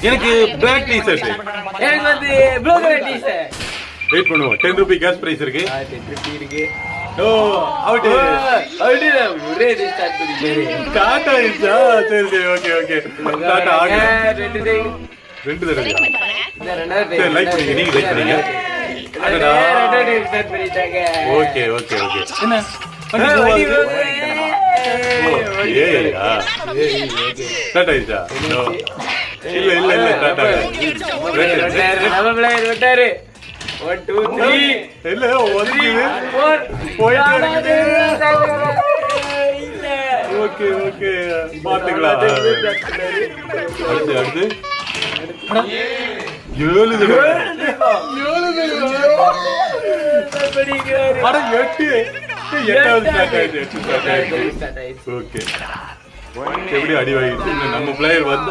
எனக்கு black t-shirt. எனக்கு வந்து ப்ளூ கலர் டீ-ஷர்ட். வெயிட் பண்ணுவோம். 10 ரூபாய் கேஷ் பிரைஸ் இருக்கு. 10 ரூபாய் இருக்கு. ஓ அவுட். ஒரே ஸ்டார்ட் பண்ணிட்டேன். டாடா இச்சா. சரி ஓகே. டாடா ஆக. ரெண்டு தடவை. இந்த ரெண்டாவது சரி லைக் பண்ணுங்க. நீங்க லைக் பண்ணுங்க. அடடா. ரெண்டாவது ஸ்டார்ட் பண்ணிட்டாங்க. ஓகே. என்ன? டாடா இச்சா. இல்ல டாடா. நம்ம பிளேயர் விட்டாரு. 1 2 3 இல்ல ஒதுக்குது 4 போயிட்டு ஓகே பாத்துக்கலாம். அடுத்து 7 தடவை. அட 8 எட்டாவது ஸ்டார்ட் ஆயிடுச்சு. ஓகே எப்படி அடி வாங்கிட்டு நம்ம பிளேயர் வந்து